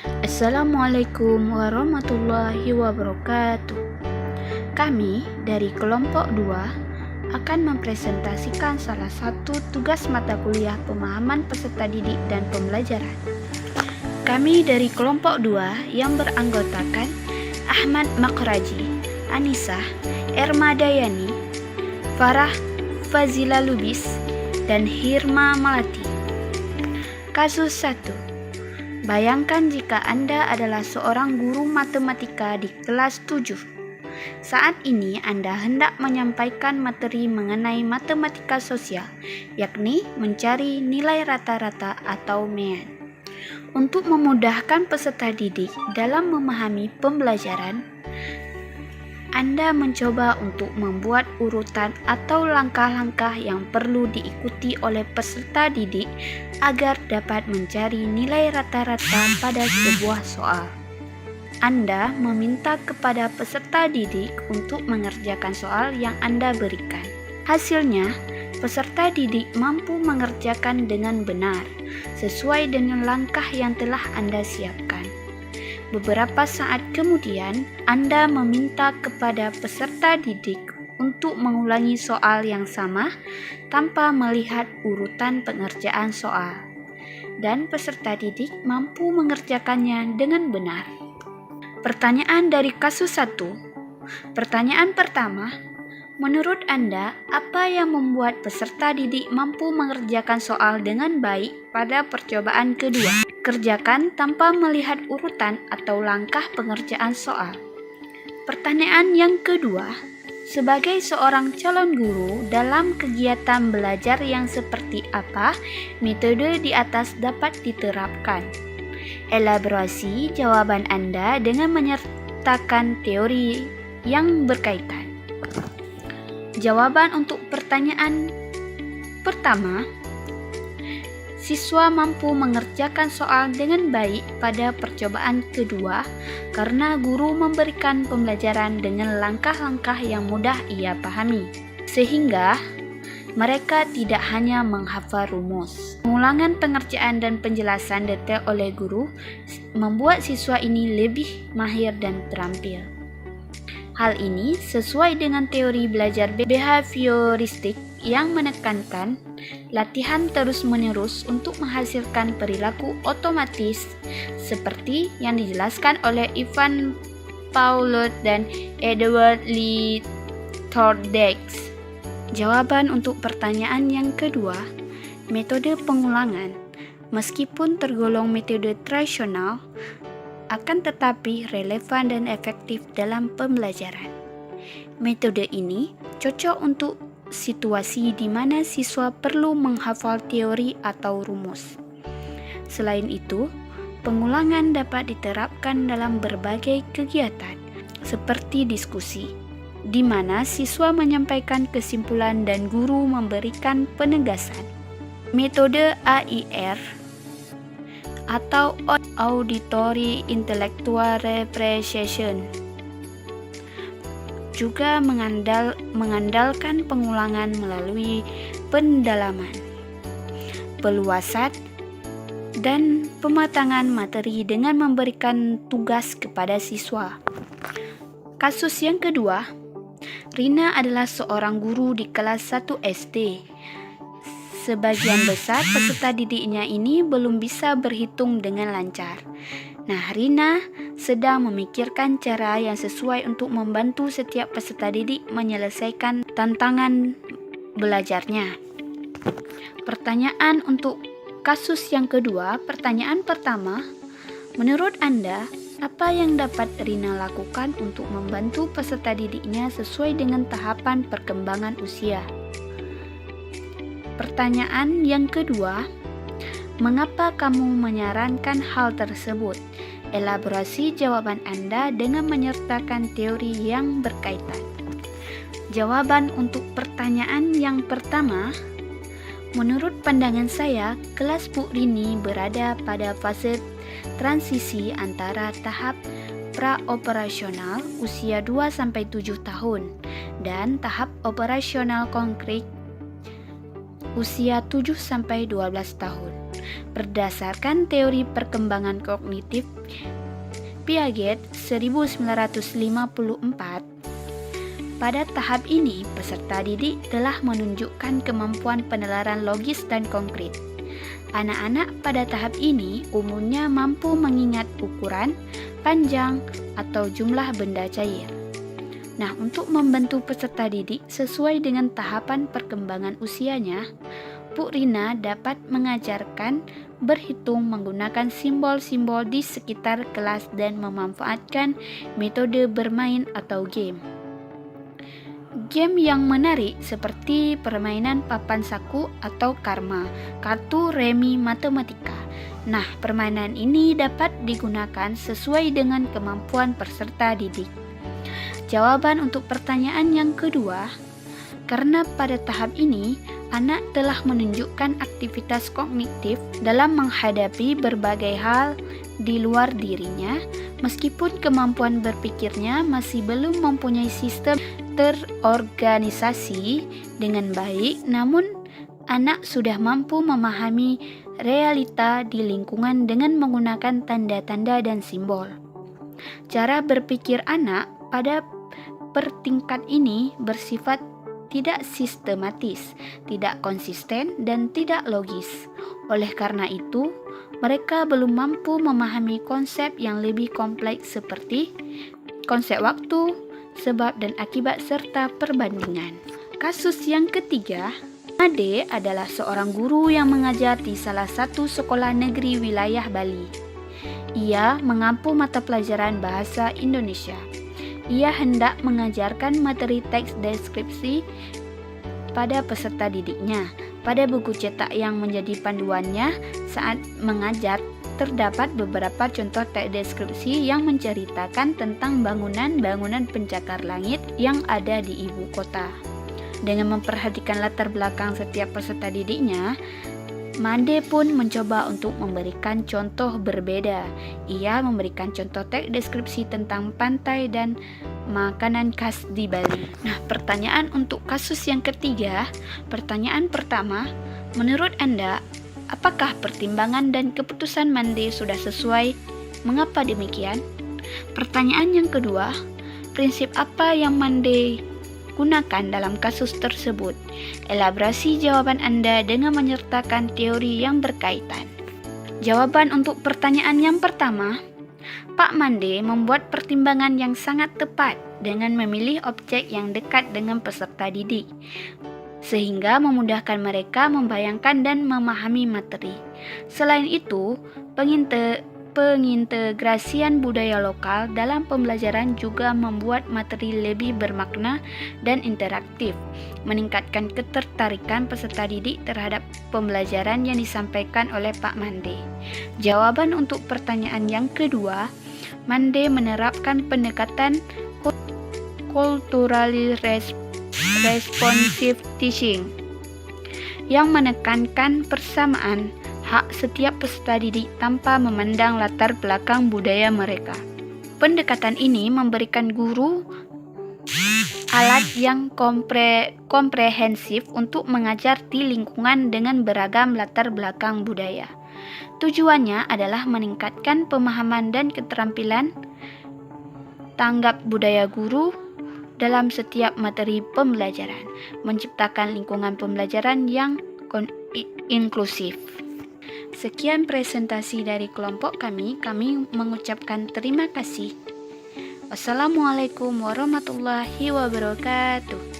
Assalamualaikum warahmatullahi wabarakatuh. Kami dari kelompok 2 akan mempresentasikan salah satu tugas mata kuliah pemahaman peserta didik dan pembelajaran. Kami dari kelompok 2 yang beranggotakan Ahmad Makraji, Anisah, Erma Dayani, Farah Fazila Lubis, dan Hirma Malati. Kasus 1. Bayangkan jika Anda adalah seorang guru matematika di kelas 7. Saat ini Anda hendak menyampaikan materi mengenai matematika sosial, yakni mencari nilai rata-rata atau MEAN. Untuk memudahkan peserta didik dalam memahami pembelajaran, Anda mencoba untuk membuat urutan atau langkah-langkah yang perlu diikuti oleh peserta didik agar dapat mencari nilai rata-rata pada sebuah soal. Anda meminta kepada peserta didik untuk mengerjakan soal yang Anda berikan. Hasilnya, peserta didik mampu mengerjakan dengan benar, sesuai dengan langkah yang telah Anda siapkan. Beberapa saat kemudian, Anda meminta kepada peserta didik untuk mengulangi soal yang sama tanpa melihat urutan pengerjaan soal, dan peserta didik mampu mengerjakannya dengan benar. Pertanyaan dari kasus 1. Pertanyaan pertama, menurut Anda, apa yang membuat peserta didik mampu mengerjakan soal dengan baik pada percobaan kedua? Kerjakan tanpa melihat urutan atau langkah pengerjaan soal. Pertanyaan yang kedua, sebagai seorang calon guru dalam kegiatan belajar yang seperti apa metode di atas dapat diterapkan? Elaborasi jawaban Anda dengan menyertakan teori yang berkaitan. Jawaban untuk pertanyaan pertama, siswa mampu mengerjakan soal dengan baik pada percobaan kedua karena guru memberikan pembelajaran dengan langkah-langkah yang mudah ia pahami, sehingga mereka tidak hanya menghafal rumus. Pengulangan pengerjaan dan penjelasan detail oleh guru membuat siswa ini lebih mahir dan terampil. Hal ini sesuai dengan teori belajar behavioristik yang menekankan latihan terus-menerus untuk menghasilkan perilaku otomatis seperti yang dijelaskan oleh Ivan Paulut dan Edward Lee Thorndike. Jawaban untuk pertanyaan yang kedua, metode pengulangan, meskipun tergolong metode tradisional, akan tetapi relevan dan efektif dalam pembelajaran. Metode ini cocok untuk situasi di mana siswa perlu menghafal teori atau rumus. Selain itu, pengulangan dapat diterapkan dalam berbagai kegiatan, seperti diskusi, di mana siswa menyampaikan kesimpulan dan guru memberikan penegasan. Metode AIR atau Auditory Intellectual Representation juga mengandalkan pengulangan melalui pendalaman, peluasan, dan pematangan materi dengan memberikan tugas kepada siswa. Kasus yang kedua, Rina adalah seorang guru di kelas 1 SD. Sebagian besar peserta didiknya ini belum bisa berhitung dengan lancar. Nah, Rina sedang memikirkan cara yang sesuai untuk membantu setiap peserta didik menyelesaikan tantangan belajarnya. Pertanyaan untuk kasus yang kedua, pertanyaan pertama, menurut Anda, apa yang dapat Rina lakukan untuk membantu peserta didiknya sesuai dengan tahapan perkembangan usia? Pertanyaan yang kedua, mengapa kamu menyarankan hal tersebut? Elaborasi jawaban Anda dengan menyertakan teori yang berkaitan. Jawaban untuk pertanyaan yang pertama, menurut pandangan saya, kelas Bu Rini berada pada fase transisi antara tahap pra-operasional usia 2-7 tahun dan tahap operasional konkret usia 7-12 tahun. Berdasarkan teori perkembangan kognitif Piaget 1954, pada tahap ini peserta didik telah menunjukkan kemampuan penalaran logis dan konkret. Anak-anak pada tahap ini umumnya mampu mengingat ukuran, panjang, atau jumlah benda cair. Nah, untuk membantu peserta didik sesuai dengan tahapan perkembangan usianya, Bu Rina dapat mengajarkan berhitung menggunakan simbol-simbol di sekitar kelas dan memanfaatkan metode bermain atau game. Game yang menarik seperti permainan papan saku atau karma, kartu remi matematika. Nah, permainan ini dapat digunakan sesuai dengan kemampuan peserta didik. Jawaban untuk pertanyaan yang kedua, karena pada tahap ini anak telah menunjukkan aktivitas kognitif dalam menghadapi berbagai hal di luar dirinya, meskipun kemampuan berpikirnya masih belum mempunyai sistem terorganisasi dengan baik, namun anak sudah mampu memahami realita di lingkungan dengan menggunakan tanda-tanda dan simbol. Cara berpikir anak pada pertingkat ini bersifat tidak sistematis, tidak konsisten, dan tidak logis. Oleh karena itu, mereka belum mampu memahami konsep yang lebih kompleks seperti konsep waktu, sebab dan akibat, serta perbandingan. Kasus yang ketiga, Ade adalah seorang guru yang mengajar di salah satu sekolah negeri wilayah Bali. Ia mengampu mata pelajaran bahasa Indonesia. Ia hendak mengajarkan materi teks deskripsi pada peserta didiknya. Pada buku cetak yang menjadi panduannya saat mengajar, terdapat beberapa contoh teks deskripsi yang menceritakan tentang bangunan-bangunan pencakar langit yang ada di ibu kota. Dengan memperhatikan latar belakang setiap peserta didiknya, Mande pun mencoba untuk memberikan contoh berbeda. Ia memberikan contoh teks deskripsi tentang pantai dan makanan khas di Bali. Nah, pertanyaan untuk kasus yang ketiga. Pertanyaan pertama, menurut Anda, apakah pertimbangan dan keputusan Mande sudah sesuai? Mengapa demikian? Pertanyaan yang kedua, prinsip apa yang Mande gunakan dalam kasus tersebut? Elaborasi jawaban Anda dengan menyertakan teori yang berkaitan. Jawaban untuk pertanyaan yang pertama, Pak Mande membuat pertimbangan yang sangat tepat dengan memilih objek yang dekat dengan peserta didik, sehingga memudahkan mereka membayangkan dan memahami materi. Selain itu, pengintegrasian budaya lokal dalam pembelajaran juga membuat materi lebih bermakna dan interaktif, meningkatkan ketertarikan peserta didik terhadap pembelajaran yang disampaikan oleh Pak Mande. Jawaban untuk pertanyaan yang kedua, Mande menerapkan pendekatan culturally responsive teaching yang menekankan persamaan hak setiap peserta didik tanpa memandang latar belakang budaya mereka. Pendekatan ini memberikan guru alat yang komprehensif untuk mengajar di lingkungan dengan beragam latar belakang budaya. Tujuannya adalah meningkatkan pemahaman dan keterampilan tanggap budaya guru dalam setiap materi pembelajaran, menciptakan lingkungan pembelajaran yang inklusif. Sekian presentasi dari kelompok kami mengucapkan terima kasih. Wassalamualaikum warahmatullahi wabarakatuh.